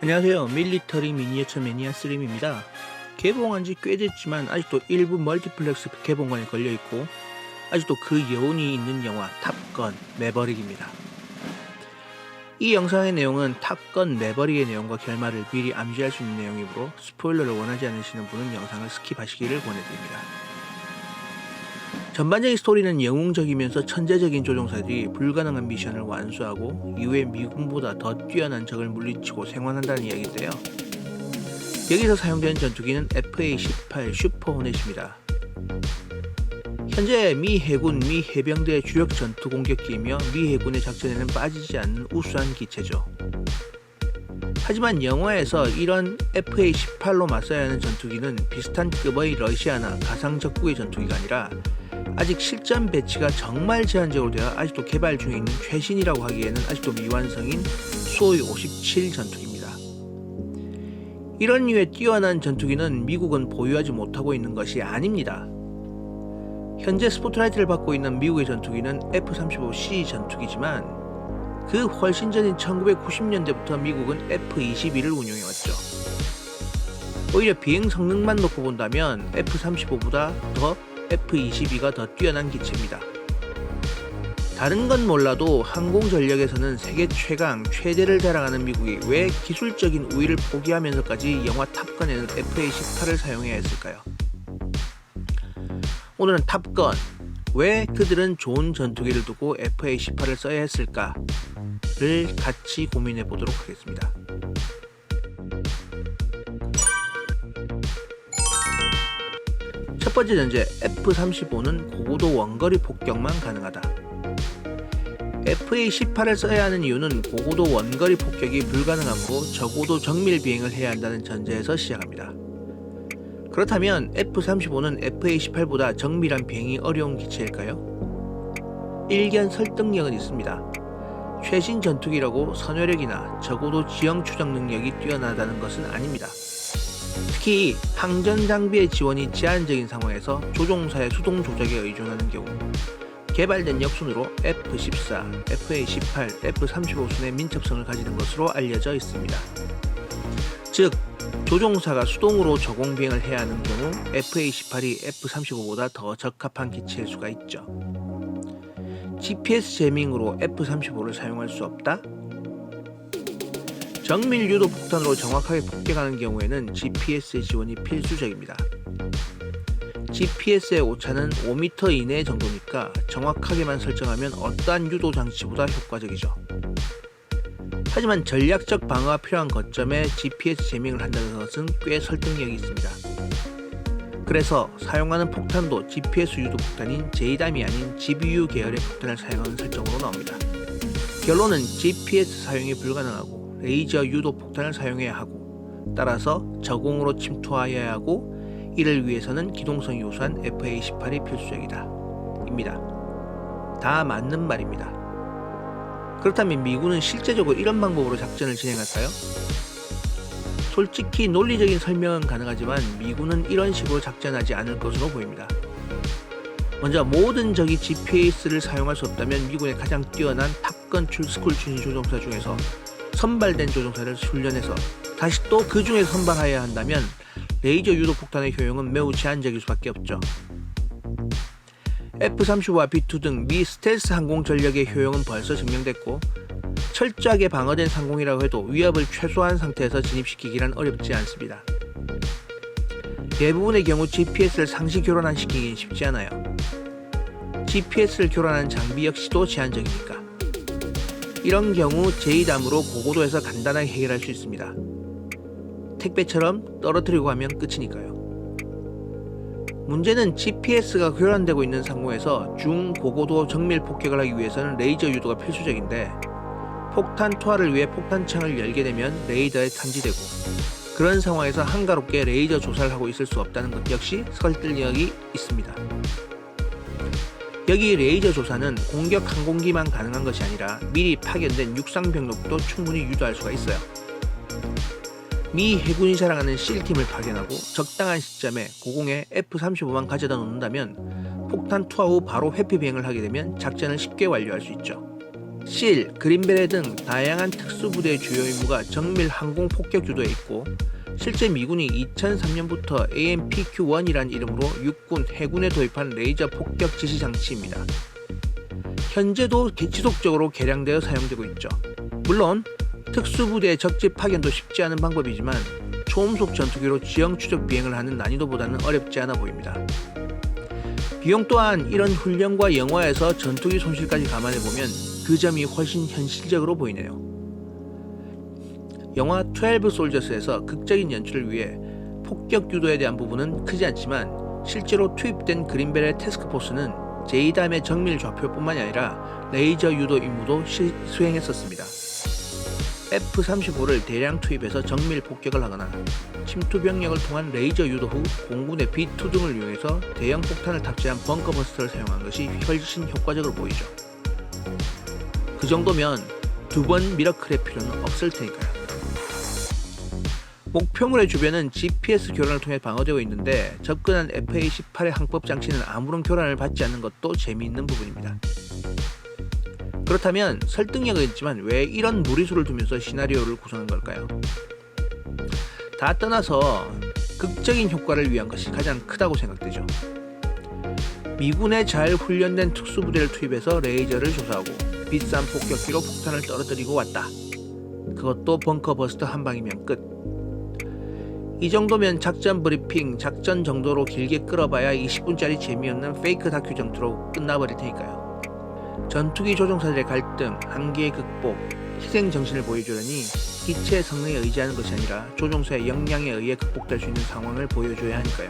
안녕하세요. 밀리터리 미니어처 매니아 쓰림입니다. 개봉한 지 꽤 됐지만 아직도 일부 멀티플렉스 개봉관에 걸려있고 아직도 그 여운이 있는 영화 탑건 매버릭입니다. 이 영상의 내용은 탑건 매버릭의 내용과 결말을 미리 암시할 수 있는 내용이므로 스포일러를 원하지 않으시는 분은 영상을 스킵하시기를 권해드립니다. 전반적인 스토리는 영웅적이면서 천재적인 조종사들이 불가능한 미션을 완수하고 이후에 미군보다 더 뛰어난 적을 물리치고 생還한다는 이야기인데요. 여기서 사용되는 전투기는 FA-18 슈퍼 호넷입니다. 현재 미 해군, 미 해병대의 주력 전투 공격기이며 미 해군의 작전에는 빠지지 않는 우수한 기체죠. 하지만 영화에서 이런 FA-18로 맞서야 하는 전투기는 비슷한 급의 러시아나 가상 적국의 전투기가 아니라 아직 실전 배치가 정말 제한적으로 되어 아직도 개발 중에 있는 최신이라고 하기에는 아직도 미완성인 수호이 57 전투기입니다. 이런 류의 뛰어난 전투기는 미국은 보유하지 못하고 있는 것이 아닙니다. 현재 스포트라이트를 받고 있는 미국의 전투기는 F-35C 전투기지만 그 훨씬 전인 1990년대부터 미국은 F-22를 운용해왔죠. 오히려 비행 성능만 놓고 본다면 F-35보다 더 F-22가 더 뛰어난 기체입니다. 다른 건 몰라도 항공 전력에서는 세계 최강, 최대를 자랑하는 미국이 왜 기술적인 우위를 포기하면서까지 영화 탑건에는 FA-18을 사용해야 했을까요? 오늘은 탑건, 왜 그들은 좋은 전투기를 두고 FA-18을 써야 했을까를 같이 고민해 보도록 하겠습니다. 첫 번째 전제, F-35는 고고도 원거리 폭격만 가능하다. FA-18을 써야 하는 이유는 고고도 원거리 폭격이 불가능하므로 저고도 정밀 비행을 해야 한다는 전제에서 시작합니다. 그렇다면 F-35는 FA-18보다 정밀한 비행이 어려운 기체일까요? 일견 설득력은 있습니다. 최신 전투기라고 선회력이나 저고도 지형 추적 능력이 뛰어나다는 것은 아닙니다. 특히 항전 장비의 지원이 제한적인 상황에서 조종사의 수동 조작에 의존하는 경우 개발된 역순으로 F-14, FA-18, F-35순의 민첩성을 가지는 것으로 알려져 있습니다. 즉, 조종사가 수동으로 저공 비행을 해야 하는 경우 FA-18이 F-35보다 더 적합한 기체일 수가 있죠. GPS 제밍으로 F-35를 사용할 수 없다? 정밀 유도 폭탄으로 정확하게 폭격하는 경우에는 GPS의 지원이 필수적입니다. GPS의 오차는 5m 이내 정도니까 정확하게만 설정하면 어떠한 유도 장치보다 효과적이죠. 하지만 전략적 방어가 필요한 거점에 GPS 제밍을 한다는 것은 꽤 설득력이 있습니다. 그래서 사용하는 폭탄도 GPS 유도 폭탄인 JDAM이 아닌 GBU 계열의 폭탄을 사용하는 설정으로 나옵니다. 결론은 GPS 사용이 불가능하고 레이저 유도 폭탄을 사용해야 하고 따라서 저공으로 침투하여야 하고 이를 위해서는 기동성이 우수한 FA-18이 필수적이다 입니다. 다 맞는 말입니다. 그렇다면 미군은 실제적으로 이런 방법으로 작전을 진행할까요? 솔직히 논리적인 설명은 가능하지만 미군은 이런 식으로 작전하지 않을 것으로 보입니다. 먼저 모든 적이 GPS를 사용할 수 없다면 미군의 가장 뛰어난 탑건 스쿨 출신 조종사 중에서 선발된 조종사를 훈련해서 다시 또 그 중에서 선발해야 한다면 레이저 유도 폭탄의 효용은 매우 제한적일 수밖에 없죠. F-35와 B-2 등 미 스텔스 항공 전력의 효용은 벌써 증명됐고 철저하게 방어된 상공이라고 해도 위협을 최소화한 상태에서 진입시키기란 어렵지 않습니다. 대부분의 경우 GPS를 상시 교란시키긴 쉽지 않아요. GPS를 교란하는 장비 역시도 제한적이니까. 이런 경우 JDAM으로 고고도에서 간단하게 해결할 수 있습니다. 택배처럼 떨어뜨리고 하면 끝이니까요. 문제는 GPS가 교란되고 있는 상공에서 중고고도 정밀 폭격을 하기 위해서는 레이저 유도가 필수적인데 폭탄 투하를 위해 폭탄창을 열게 되면 레이더에 탐지되고 그런 상황에서 한가롭게 레이저 조사를 하고 있을 수 없다는 것 역시 설득력이 있습니다. 여기 레이저 조사는 공격 항공기만 가능한 것이 아니라 미리 파견된 육상 병력도 충분히 유도할 수가 있어요. 미 해군이 자랑하는 SEAL팀을 파견하고 적당한 시점에 고공에 F-35만 가져다 놓는다면 폭탄 투하 후 바로 회피 비행을 하게 되면 작전을 쉽게 완료할 수 있죠. 실, 그린베레 등 다양한 특수부대의 주요 임무가 정밀 항공 폭격 유도에 있고, 실제 미군이 2003년부터 AMPQ-1이란 이름으로 육군, 해군에 도입한 레이저 폭격 지시 장치입니다. 현재도 지속적으로 개량되어 사용되고 있죠. 물론 특수부대의 적지 파견도 쉽지 않은 방법이지만 초음속 전투기로 지형 추적 비행을 하는 난이도보다는 어렵지 않아 보입니다. 비용 또한 이런 훈련과 영화에서 전투기 손실까지 감안해보면 그 점이 훨씬 현실적으로 보이네요. 영화 12 솔저스에서 극적인 연출을 위해 폭격 유도에 대한 부분은 크지 않지만 실제로 투입된 그린베레 태스크포스는 제이담의 정밀 좌표뿐만이 아니라 레이저 유도 임무도 수행했었습니다. F-35를 대량 투입해서 정밀 폭격을 하거나 침투 병력을 통한 레이저 유도 후 공군의 B-2 등을 이용해서 대형 폭탄을 탑재한 벙커버스터를 사용한 것이 훨씬 효과적으로 보이죠. 그 정도면 두 번 미러클의 필요는 없을 테니까요. 목표물의 주변은 GPS 교란을 통해 방어되어 있는데 접근한 FA-18의 항법 장치는 아무런 교란을 받지 않는 것도 재미있는 부분입니다. 그렇다면 설득력은 있지만 왜 이런 무리수를 두면서 시나리오를 구성한 걸까요? 다 떠나서 극적인 효과를 위한 것이 가장 크다고 생각되죠. 미군의 잘 훈련된 특수부대를 투입해서 레이저를 조사하고 비싼 폭격기로 폭탄을 떨어뜨리고 왔다. 그것도 벙커버스터 한 방이면 끝. 이 정도면 작전 브리핑, 작전 정도로 길게 끌어봐야 20분짜리 재미없는 페이크 다큐 전투로 끝나버릴 테니까요. 전투기 조종사들의 갈등, 한계의 극복, 희생 정신을 보여주려니 기체의 성능에 의지하는 것이 아니라 조종사의 역량에 의해 극복될 수 있는 상황을 보여줘야 하니까요.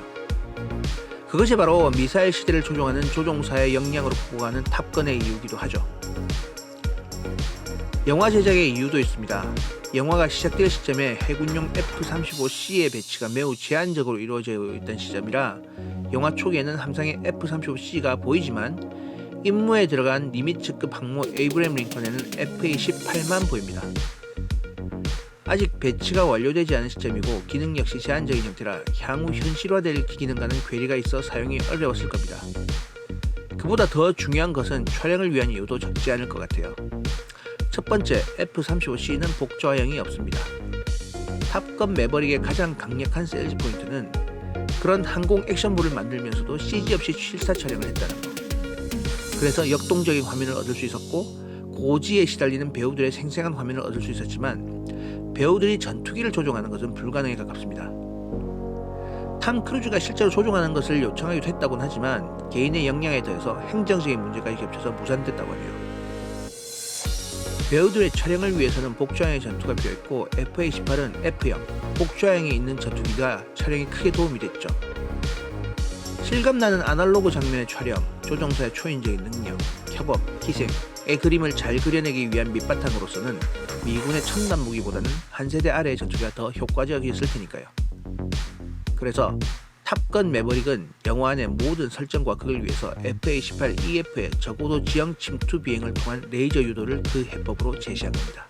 그것이 바로 미사일 시대를 조종하는 조종사의 역량으로 극복하는 탑건의 이유기도 하죠. 영화 제작의 이유도 있습니다. 영화가 시작될 시점에 해군용 F-35C의 배치가 매우 제한적으로 이루어져 있던 시점이라 영화 초기에는 함상의 F-35C가 보이지만 임무에 들어간 니미츠급 항모 에이브램 링컨에는 FA-18만 보입니다. 아직 배치가 완료되지 않은 시점이고 기능 역시 제한적인 형태라 향후 현실화될 기능과는 괴리가 있어 사용이 어려웠을 겁니다. 그보다 더 중요한 것은 촬영을 위한 이유도 적지 않을 것 같아요. 첫 번째, F-35C는 복조화형이 없습니다. 탑건 매버릭의 가장 강력한 세일즈 포인트는 그런 항공 액션물을 만들면서도 CG 없이 실사 촬영을 했다는 것. 그래서 역동적인 화면을 얻을 수 있었고 고지에 시달리는 배우들의 생생한 화면을 얻을 수 있었지만 배우들이 전투기를 조종하는 것은 불가능에 가깝습니다. 탐 크루즈가 실제로 조종하는 것을 요청하기도 했다고는 하지만 개인의 역량에 더해서 행정적인 문제까지 겹쳐서 무산됐다고 하네요. 배우들의 촬영을 위해서는 복조형의 전투가 필요했고 FA-18은 F형, 복조형에 있는 전투기가 촬영에 크게 도움이 됐죠. 실감나는 아날로그 장면의 촬영, 조종사의 초인적인 능력, 협업, 희생의 그림을 잘 그려내기 위한 밑바탕으로서는 미군의 첨단 무기보다는 한 세대 아래의 전투기가 더 효과적이었을 테니까요. 그래서 탑건 매버릭은 영화 안의 모든 설정과 극을 위해서 FA-18EF의 적어도 지형 침투 비행을 통한 레이저 유도를 그 해법으로 제시한 겁니다.